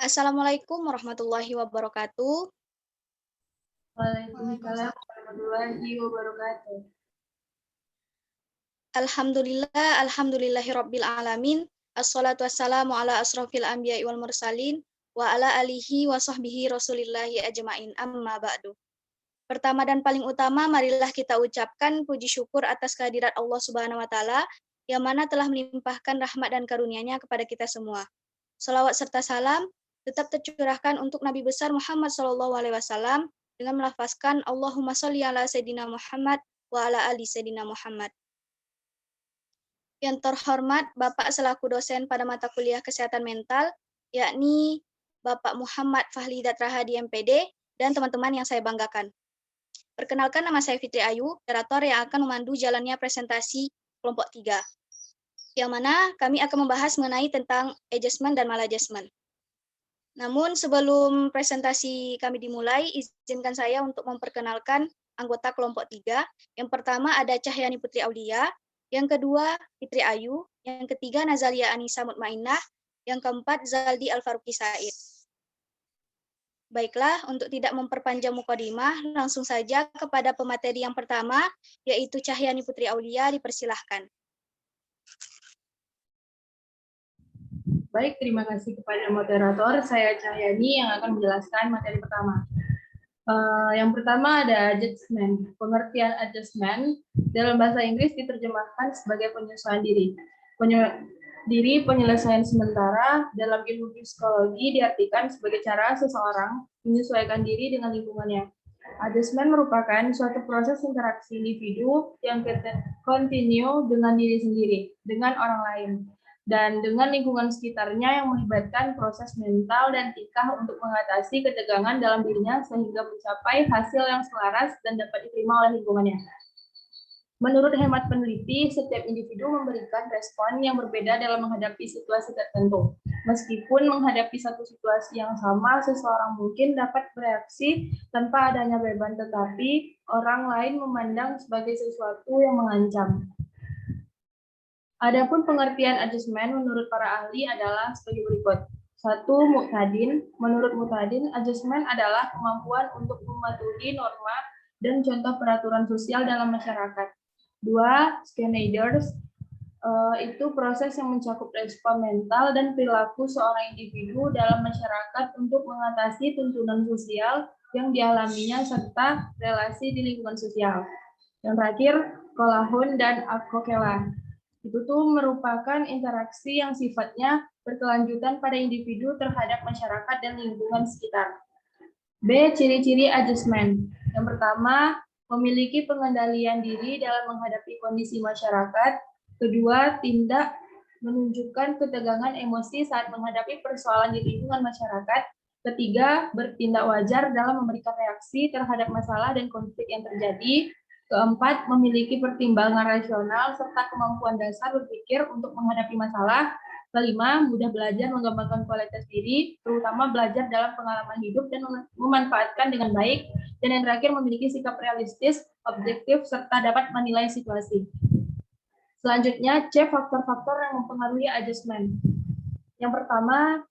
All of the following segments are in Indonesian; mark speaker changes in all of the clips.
Speaker 1: Assalamualaikum warahmatullahi wabarakatuh.
Speaker 2: Waalaikumsalam warahmatullahi wabarakatuh.
Speaker 1: Alhamdulillahirabbil alamin. Assalatu wassalamu ala asrofil anbiya'i wal mursalin wa ala alihi wa sahbihi rasulillahi ajmain, amma ba'du. Pertama dan paling utama, marilah kita ucapkan puji syukur atas kehadirat Allah Subhanahu wa taala yang mana telah melimpahkan rahmat dan karunia-Nya kepada kita semua. Salawat serta salam tetap tercurahkan untuk Nabi besar Muhammad SAW dengan melafazkan Allahumma sholli ala Sayyidina Muhammad wa ala ali Sayyidina Muhammad. Yang terhormat Bapak selaku dosen pada mata kuliah kesehatan mental, yakni Bapak Muhammad Fahli Datrahadi MPD, dan teman-teman yang saya banggakan. Perkenalkan, nama saya Fitri Ayu, moderator yang akan memandu jalannya presentasi kelompok 3, yang mana kami akan membahas mengenai tentang adjustment dan maladjustment. Namun sebelum presentasi kami dimulai, izinkan saya untuk memperkenalkan anggota kelompok 3. Yang pertama ada Cahyani Putri Aulia, yang kedua Fitri Ayu, yang ketiga Nazalia Anisa Mutmainnah, yang keempat Zaldi Al-Faruqi Said. Baiklah, untuk tidak memperpanjang mukadimah, langsung saja kepada pemateri yang pertama, yaitu Cahyani Putri Aulia, dipersilahkan.
Speaker 2: Baik, terima kasih kepada moderator. Saya Cahyani yang akan menjelaskan materi pertama. Yang pertama ada adjustment. Pengertian adjustment dalam bahasa Inggris diterjemahkan sebagai penyesuaian diri. Penyelesaian sementara dalam ilmu psikologi diartikan sebagai cara seseorang menyesuaikan diri dengan lingkungannya. Adjustment merupakan suatu proses interaksi individu yang kontinu dengan diri sendiri, dengan orang lain, dan dengan lingkungan sekitarnya yang melibatkan proses mental dan tingkah untuk mengatasi ketegangan dalam dirinya sehingga mencapai hasil yang selaras dan dapat diterima oleh lingkungannya. Menurut hemat peneliti, setiap individu memberikan respon yang berbeda dalam menghadapi situasi tertentu. Meskipun menghadapi satu situasi yang sama, seseorang mungkin dapat bereaksi tanpa adanya beban, tetapi orang lain memandang sebagai sesuatu yang mengancam. Adapun pengertian adjustment menurut para ahli adalah sebagai berikut. 1. Muqtadin. Menurut Muqtadin, adjustment adalah kemampuan untuk mematuhi norma dan contoh peraturan sosial dalam masyarakat. 2. Schneider's. Itu proses yang mencakup respon mental dan perilaku seorang individu dalam masyarakat untuk mengatasi tuntunan sosial yang dialaminya serta relasi di lingkungan sosial. Yang terakhir, Kolahun dan Akokela. Itu tuh merupakan interaksi yang sifatnya berkelanjutan pada individu terhadap masyarakat dan lingkungan sekitar. B. Ciri-ciri adjustment. Yang pertama, memiliki pengendalian diri dalam menghadapi kondisi masyarakat. Kedua, tindak menunjukkan ketegangan emosi saat menghadapi persoalan di lingkungan masyarakat. Ketiga, bertindak wajar dalam memberikan reaksi terhadap masalah dan konflik yang terjadi. Keempat, memiliki pertimbangan rasional serta kemampuan dasar berpikir untuk menghadapi masalah. Kelima, mudah belajar mengembangkan kualitas diri, terutama belajar dalam pengalaman hidup dan memanfaatkan dengan baik. Dan yang terakhir, memiliki sikap realistis, objektif, serta dapat menilai situasi. Selanjutnya, C. Faktor-faktor yang mempengaruhi adjustment. Yang pertama,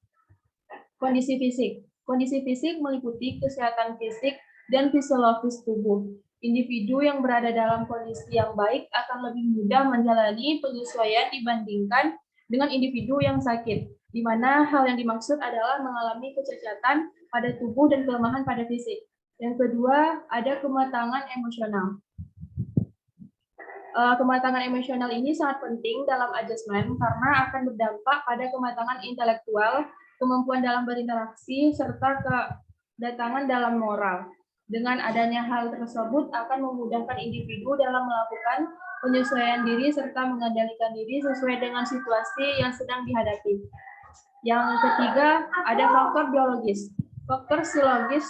Speaker 2: kondisi fisik. Kondisi fisik meliputi kesehatan fisik dan fisiologis tubuh. Individu yang berada dalam kondisi yang baik akan lebih mudah menjalani penyesuaian dibandingkan dengan individu yang sakit, di mana hal yang dimaksud adalah mengalami kecacatan pada tubuh dan kelemahan pada fisik. Yang kedua, ada kematangan emosional. Kematangan emosional ini sangat penting dalam adjustment karena akan berdampak pada kematangan intelektual, kemampuan dalam berinteraksi, serta kedatangan dalam moral. Dengan adanya hal tersebut akan memudahkan individu dalam melakukan penyesuaian diri serta mengendalikan diri sesuai dengan situasi yang sedang dihadapi. Yang ketiga, ada faktor biologis. Faktor psikologis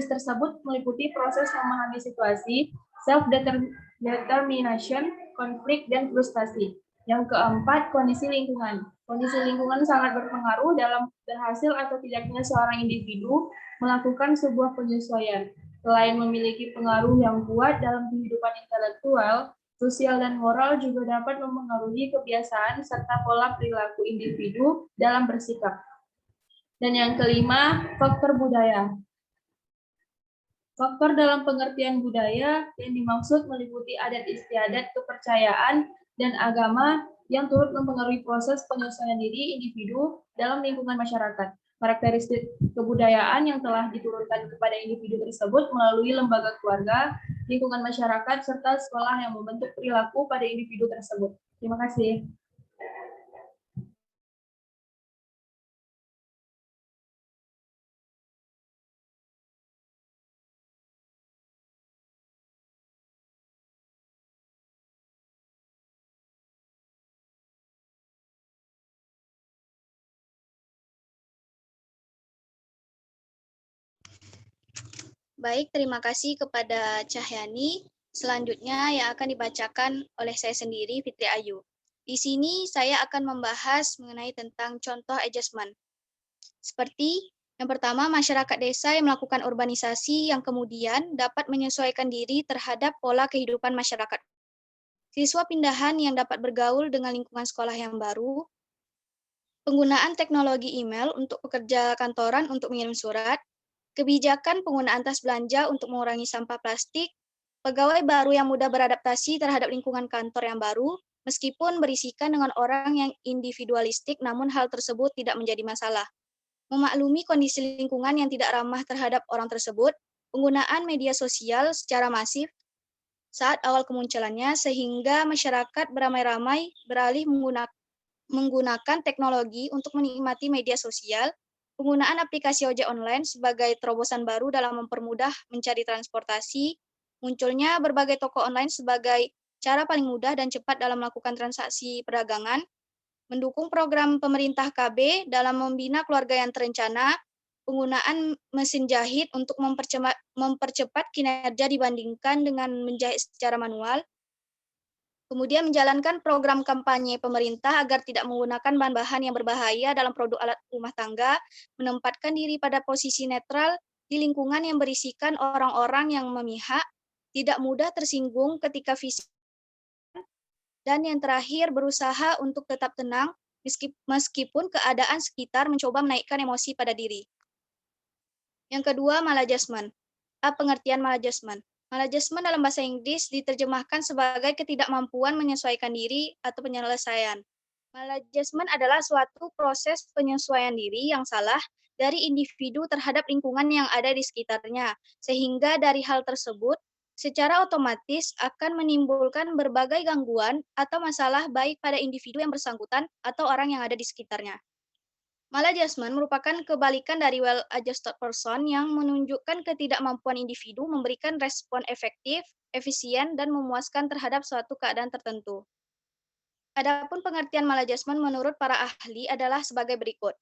Speaker 2: tersebut meliputi proses memahami situasi, self-determination, konflik, dan frustasi. Yang keempat, kondisi lingkungan. Kondisi lingkungan sangat berpengaruh dalam berhasil atau tidaknya seorang individu melakukan sebuah penyesuaian. Selain memiliki pengaruh yang kuat dalam kehidupan intelektual, sosial dan moral juga dapat mempengaruhi kebiasaan serta pola perilaku individu dalam bersikap. Dan yang kelima, faktor budaya. Faktor dalam pengertian budaya yang dimaksud meliputi adat istiadat, kepercayaan, dan agama yang turut mempengaruhi proses penyesuaian diri individu dalam lingkungan masyarakat. Karakteristik kebudayaan yang telah diturunkan kepada individu tersebut melalui lembaga keluarga, lingkungan masyarakat, serta sekolah yang membentuk perilaku pada individu tersebut. Terima kasih.
Speaker 1: Baik, terima kasih kepada Cahyani. Selanjutnya yang akan dibacakan oleh saya sendiri, Fitri Ayu. Di sini saya akan membahas mengenai tentang contoh adjustment. Seperti yang pertama, masyarakat desa yang melakukan urbanisasi yang kemudian dapat menyesuaikan diri terhadap pola kehidupan masyarakat. Siswa pindahan yang dapat bergaul dengan lingkungan sekolah yang baru, penggunaan teknologi email untuk pekerja kantoran untuk mengirim surat, kebijakan penggunaan tas belanja untuk mengurangi sampah plastik, pegawai baru yang mudah beradaptasi terhadap lingkungan kantor yang baru, meskipun berisikan dengan orang yang individualistik, namun hal tersebut tidak menjadi masalah. Memaklumi kondisi lingkungan yang tidak ramah terhadap orang tersebut, penggunaan media sosial secara masif saat awal kemunculannya, sehingga masyarakat beramai-ramai beralih menggunakan teknologi untuk menikmati media sosial, penggunaan aplikasi ojek online sebagai terobosan baru dalam mempermudah mencari transportasi, munculnya berbagai toko online sebagai cara paling mudah dan cepat dalam melakukan transaksi perdagangan, mendukung program pemerintah KB dalam membina keluarga yang terencana, penggunaan mesin jahit untuk mempercepat kinerja dibandingkan dengan menjahit secara manual, kemudian menjalankan program kampanye pemerintah agar tidak menggunakan bahan-bahan yang berbahaya dalam produk alat rumah tangga, menempatkan diri pada posisi netral di lingkungan yang berisikan orang-orang yang memihak, tidak mudah tersinggung ketika fisik, dan yang terakhir berusaha untuk tetap tenang meskipun keadaan sekitar mencoba menaikkan emosi pada diri. Yang kedua, maladjustment. Pengertian maladjustment. Maladjustment dalam bahasa Inggris diterjemahkan sebagai ketidakmampuan menyesuaikan diri atau penyelesaian. Maladjustment adalah suatu proses penyesuaian diri yang salah dari individu terhadap lingkungan yang ada di sekitarnya, sehingga dari hal tersebut secara otomatis akan menimbulkan berbagai gangguan atau masalah baik pada individu yang bersangkutan atau orang yang ada di sekitarnya. Maladjustment merupakan kebalikan dari well-adjusted person yang menunjukkan ketidakmampuan individu memberikan respon efektif, efisien, dan memuaskan terhadap suatu keadaan tertentu. Adapun pengertian maladjustment menurut para ahli adalah sebagai berikut.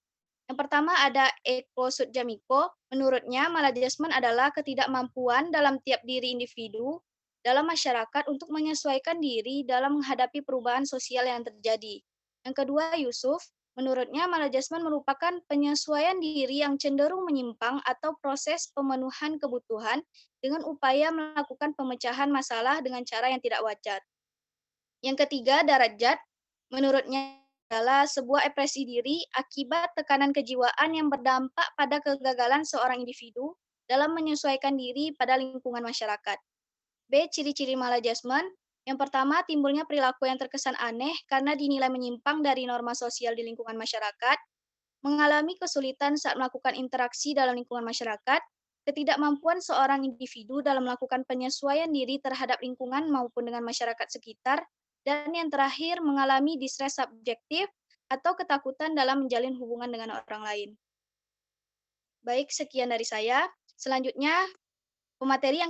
Speaker 1: Yang pertama ada Eko Sudjamiko. Menurutnya, maladjustment adalah ketidakmampuan dalam tiap diri individu dalam masyarakat untuk menyesuaikan diri dalam menghadapi perubahan sosial yang terjadi. Yang kedua, Yusuf. Menurutnya, maladjustment merupakan penyesuaian diri yang cenderung menyimpang atau proses pemenuhan kebutuhan dengan upaya melakukan pemecahan masalah dengan cara yang tidak wajar. Yang ketiga, Darajat. Menurutnya adalah sebuah ekspresi diri akibat tekanan kejiwaan yang berdampak pada kegagalan seorang individu dalam menyesuaikan diri pada lingkungan masyarakat. B. Ciri-ciri maladjustment. Yang pertama, timbulnya perilaku yang terkesan aneh karena dinilai menyimpang dari norma sosial di lingkungan masyarakat, mengalami kesulitan saat melakukan interaksi dalam lingkungan masyarakat, ketidakmampuan seorang individu dalam melakukan penyesuaian diri terhadap lingkungan maupun dengan masyarakat sekitar, dan yang terakhir, mengalami distres subjektif atau ketakutan dalam menjalin hubungan dengan orang lain. Baik, sekian dari saya. Selanjutnya, pemateri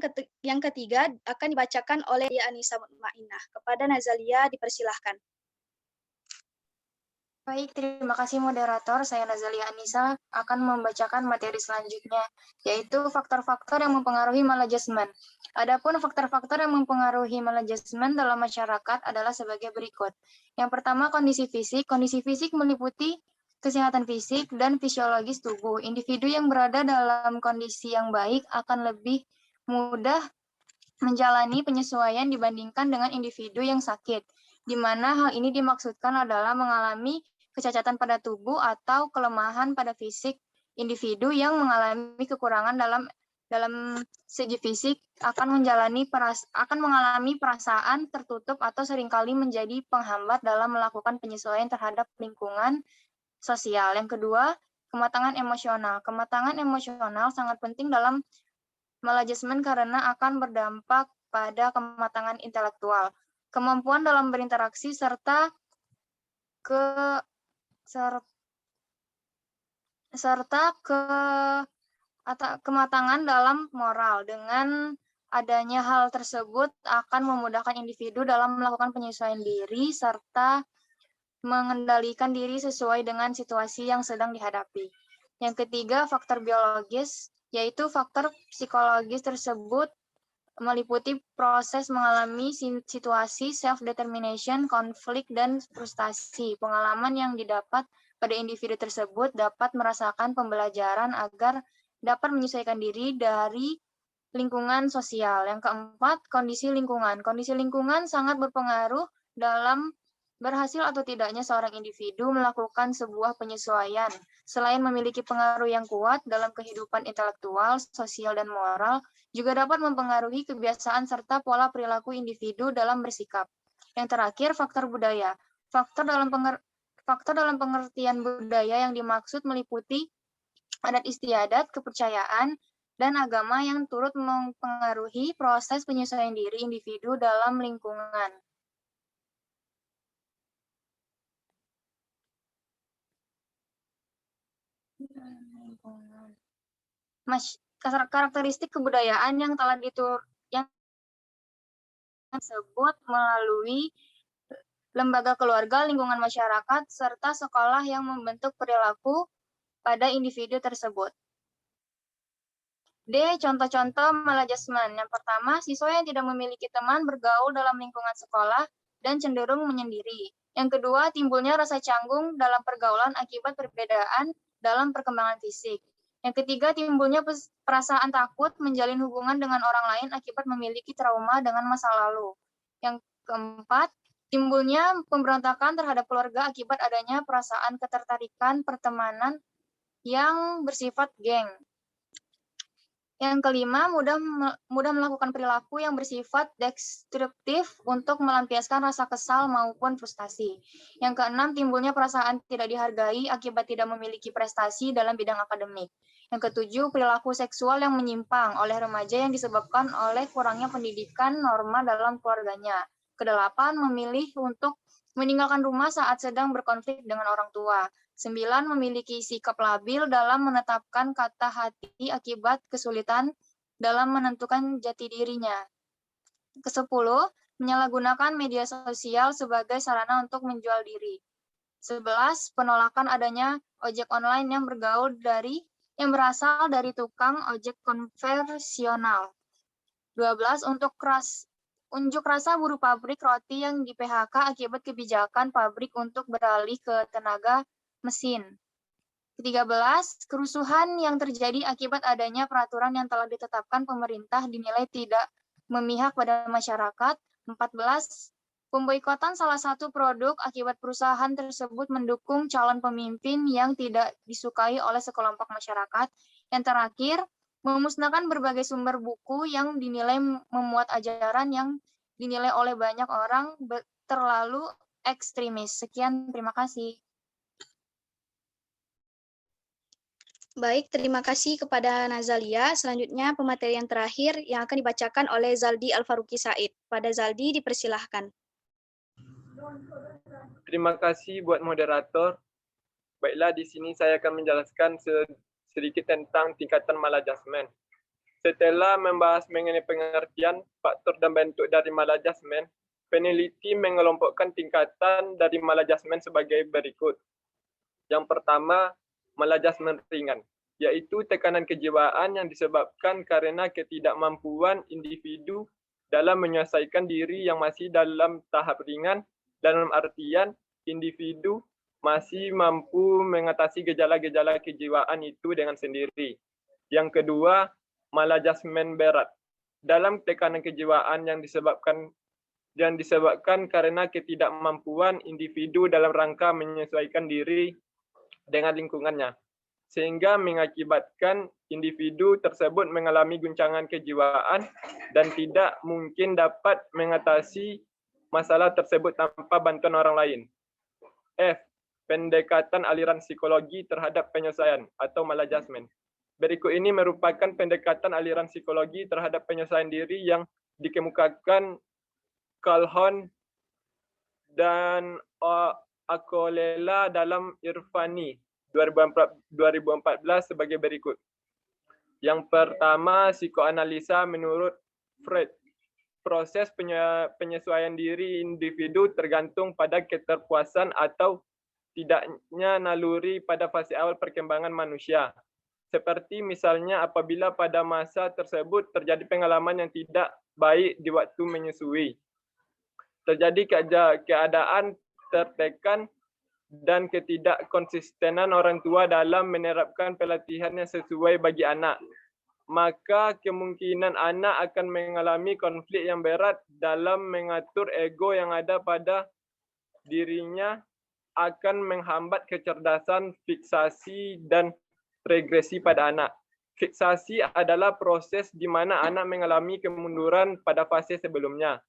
Speaker 1: yang ketiga akan dibacakan oleh Anissa Mutmainah. Kepada Nazalia dipersilahkan.
Speaker 3: Baik, terima kasih moderator. Saya Nazalia Anissa akan membacakan materi selanjutnya, yaitu faktor-faktor yang mempengaruhi maladjustment. Adapun faktor-faktor yang mempengaruhi maladjustment dalam masyarakat adalah sebagai berikut. Yang pertama, kondisi fisik. Kondisi fisik meliputi kesehatan fisik dan fisiologis tubuh. Individu yang berada dalam kondisi yang baik akan lebih mudah menjalani penyesuaian dibandingkan dengan individu yang sakit, di mana hal ini dimaksudkan adalah mengalami kecacatan pada tubuh atau kelemahan pada fisik Individu yang mengalami kekurangan dalam segi fisik akan mengalami perasaan tertutup atau seringkali menjadi penghambat dalam melakukan penyesuaian terhadap lingkungan sosial. Yang kedua, kematangan emosional. Kematangan emosional sangat penting dalam maladjustment karena akan berdampak pada kematangan intelektual, kemampuan dalam berinteraksi, serta kematangan dalam moral. Dengan adanya hal tersebut akan memudahkan individu dalam melakukan penyesuaian diri serta mengendalikan diri sesuai dengan situasi yang sedang dihadapi. Yang ketiga, faktor biologis, yaitu faktor psikologis tersebut meliputi proses mengalami situasi self-determination, konflik, dan frustasi. Pengalaman yang didapat pada individu tersebut dapat merasakan pembelajaran agar dapat menyesuaikan diri dari lingkungan sosial. Yang keempat, kondisi lingkungan. Kondisi lingkungan sangat berpengaruh dalam berhasil atau tidaknya seorang individu melakukan sebuah penyesuaian. Selain memiliki pengaruh yang kuat dalam kehidupan intelektual, sosial, dan moral, juga dapat mempengaruhi kebiasaan serta pola perilaku individu dalam bersikap. Yang terakhir, faktor budaya. Faktor dalam pengertian budaya yang dimaksud meliputi adat istiadat, kepercayaan, dan agama yang turut mempengaruhi proses penyesuaian diri individu dalam lingkungan. Karakteristik kebudayaan yang telah disebut melalui lembaga keluarga, lingkungan masyarakat, serta sekolah yang membentuk perilaku pada individu tersebut. D. Contoh-contoh maladjustment. Yang pertama, siswa yang tidak memiliki teman bergaul dalam lingkungan sekolah dan cenderung menyendiri. Yang kedua, timbulnya rasa canggung dalam pergaulan akibat perbedaan dalam perkembangan fisik. Yang ketiga, timbulnya perasaan takut menjalin hubungan dengan orang lain akibat memiliki trauma dengan masa lalu. Yang keempat, timbulnya pemberontakan terhadap keluarga akibat adanya perasaan ketertarikan pertemanan yang bersifat geng. Yang kelima, mudah melakukan perilaku yang bersifat destruktif untuk melampiaskan rasa kesal maupun frustasi. Yang keenam, timbulnya perasaan tidak dihargai akibat tidak memiliki prestasi dalam bidang akademik. Yang ketujuh, perilaku seksual yang menyimpang oleh remaja yang disebabkan oleh kurangnya pendidikan norma dalam keluarganya. Kedelapan, memilih untuk meninggalkan rumah saat sedang berkonflik dengan orang tua. 9. Memiliki sikap labil dalam menetapkan kata hati akibat kesulitan dalam menentukan jati dirinya. Ke-10. Menyalahgunakan media sosial sebagai sarana untuk menjual diri. 11. Penolakan adanya ojek online yang berasal dari tukang ojek konvensional. 12. Unjuk rasa buruh pabrik roti yang di PHK akibat kebijakan pabrik untuk beralih ke tenaga mesin. 13. Kerusuhan yang terjadi akibat adanya peraturan yang telah ditetapkan pemerintah dinilai tidak memihak pada masyarakat. 14. Pemboikotan salah satu produk akibat perusahaan tersebut mendukung calon pemimpin yang tidak disukai oleh sekelompok masyarakat. Yang terakhir, memusnahkan berbagai sumber buku yang dinilai memuat ajaran yang dinilai oleh banyak orang terlalu ekstremis. Sekian, terima kasih.
Speaker 1: Baik, terima kasih kepada Nazalia. Selanjutnya pematerian terakhir yang akan dibacakan oleh Zaldi Al-Faruqi Said. Pada Zaldi dipersilahkan.
Speaker 4: Terima kasih buat moderator. Baiklah, di sini saya akan menjelaskan sedikit tentang tingkatan maladjustment. Setelah membahas mengenai pengertian, faktor dan bentuk dari maladjustment, peneliti mengelompokkan tingkatan dari maladjustment sebagai berikut. Yang pertama, maladjustment ringan, yaitu tekanan kejiwaan yang disebabkan karena ketidakmampuan individu dalam menyelesaikan diri yang masih dalam tahap ringan, dalam artian individu masih mampu mengatasi gejala-gejala kejiwaan itu dengan sendiri. Yang kedua, maladjustment berat, dalam tekanan kejiwaan yang disebabkan karena ketidakmampuan individu dalam rangka menyesuaikan diri dengan lingkungannya. sehingga mengakibatkan individu tersebut mengalami guncangan kejiwaan dan tidak mungkin dapat mengatasi masalah tersebut tanpa bantuan orang lain. F. Pendekatan aliran psikologi terhadap penyelesaian atau maladjustment. Berikut ini merupakan pendekatan aliran psikologi terhadap penyelesaian diri yang dikemukakan Calhoun dan Akolela dalam Irvani 2014 sebagai berikut. Yang pertama, psikoanalisa menurut Freud. Proses penyesuaian diri individu tergantung pada keterpuasan atau tidaknya naluri pada fase awal perkembangan manusia. Seperti misalnya apabila pada masa tersebut terjadi pengalaman yang tidak baik di waktu menyusui. Terjadi keadaan tertekan dan ketidakkonsistenan orang tua dalam menerapkan pelatihan yang sesuai bagi anak. Maka kemungkinan anak akan mengalami konflik yang berat dalam mengatur ego yang ada pada dirinya, akan menghambat kecerdasan, fiksasi, dan regresi pada anak. Fiksasi adalah proses di mana anak mengalami kemunduran pada fase sebelumnya.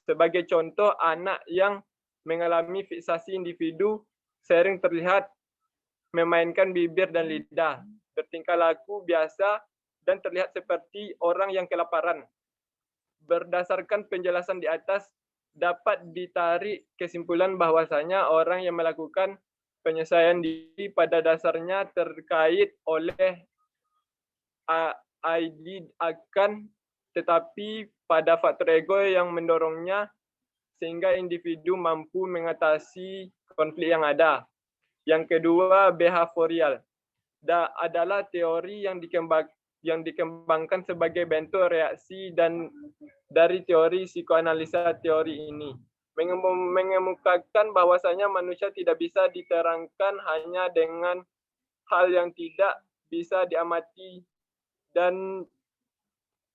Speaker 4: Sebagai contoh, anak yang mengalami fiksasi individu sering terlihat memainkan bibir dan lidah, bertingkah laku biasa, dan terlihat seperti orang yang kelaparan. Berdasarkan penjelasan di atas, dapat ditarik kesimpulan bahwasanya orang yang melakukan penyelesaian diri pada dasarnya terkait oleh ID akan, tetapi pada faktor ego yang mendorongnya sehingga individu mampu mengatasi konflik yang ada. Yang kedua, behavioral adalah teori yang dikembangkan sebagai bentuk reaksi dan dari teori psikoanalisa. Teori ini mengemukakan bahwasanya manusia tidak bisa diterangkan hanya dengan hal yang tidak bisa diamati dan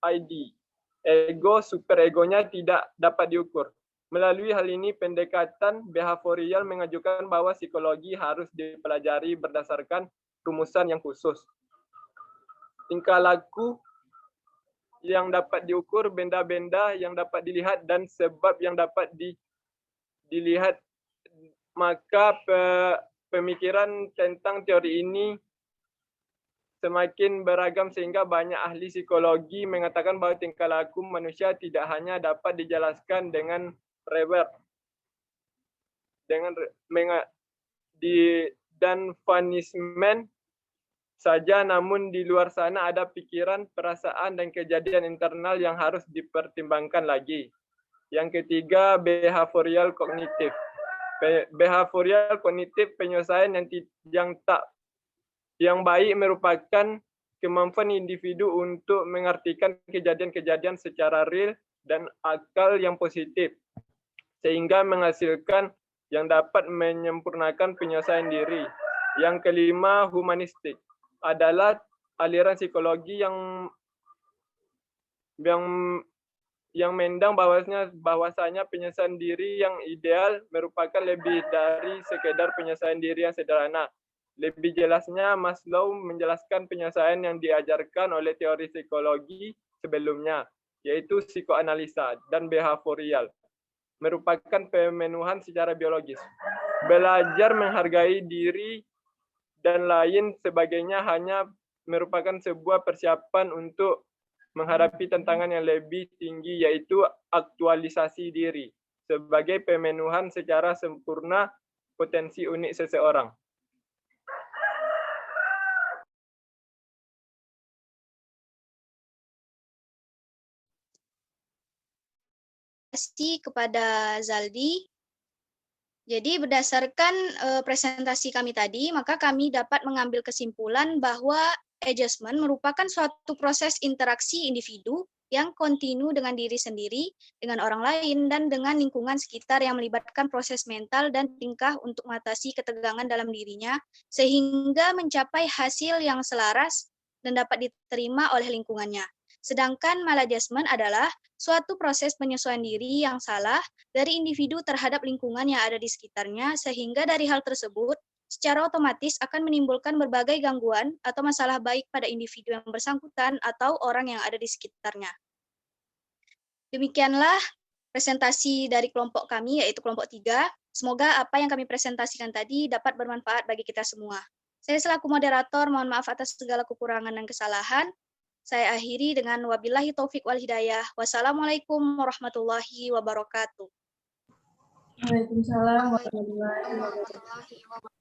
Speaker 4: ID. Ego, superegonya tidak dapat diukur. Melalui hal ini, pendekatan behavioral mengajukan bahwa psikologi harus dipelajari berdasarkan rumusan yang khusus. Tingkah laku yang dapat diukur, benda-benda yang dapat dilihat, dan sebab yang dapat dilihat. Maka pemikiran tentang teori ini semakin beragam sehingga banyak ahli psikologi mengatakan bahwa tingkah laku manusia tidak hanya dapat dijelaskan dengan reward dan punishment saja, namun di luar sana ada pikiran, perasaan, dan kejadian internal yang harus dipertimbangkan lagi. Yang ketiga, behavioral kognitif. Behavioral kognitif, penyelesaian yang baik merupakan kemampuan individu untuk mengartikan kejadian-kejadian secara real dan akal yang positif, sehingga menghasilkan yang dapat menyempurnakan penyelesaian diri. Yang kelima, humanistik adalah aliran psikologi yang mendang bahwasanya penyelesaian diri yang ideal merupakan lebih dari sekedar penyelesaian diri yang sederhana. Lebih jelasnya, Maslow menjelaskan penyelesaian yang diajarkan oleh teori psikologi sebelumnya, yaitu psikoanalisa dan behavioral, merupakan pemenuhan secara biologis. Belajar menghargai diri dan lain sebagainya hanya merupakan sebuah persiapan untuk menghadapi tantangan yang lebih tinggi, yaitu aktualisasi diri sebagai pemenuhan secara sempurna potensi unik seseorang.
Speaker 1: Terima kasih kepada Zaldi. Jadi berdasarkan presentasi kami tadi, maka kami dapat mengambil kesimpulan bahwa adjustment merupakan suatu proses interaksi individu yang kontinu dengan diri sendiri, dengan orang lain, dan dengan lingkungan sekitar yang melibatkan proses mental dan tingkah untuk mengatasi ketegangan dalam dirinya, sehingga mencapai hasil yang selaras dan dapat diterima oleh lingkungannya. Sedangkan maladjustment adalah suatu proses penyesuaian diri yang salah dari individu terhadap lingkungan yang ada di sekitarnya, sehingga dari hal tersebut, secara otomatis akan menimbulkan berbagai gangguan atau masalah baik pada individu yang bersangkutan atau orang yang ada di sekitarnya. Demikianlah presentasi dari kelompok kami, yaitu kelompok 3. Semoga apa yang kami presentasikan tadi dapat bermanfaat bagi kita semua. Saya selaku moderator, mohon maaf atas segala kekurangan dan kesalahan. Saya akhiri dengan wabillahi taufik wal hidayah. Wassalamualaikum warahmatullahi wabarakatuh.
Speaker 2: Waalaikumsalam warahmatullahi wabarakatuh.
Speaker 3: warahmatullahi wabarakatuh.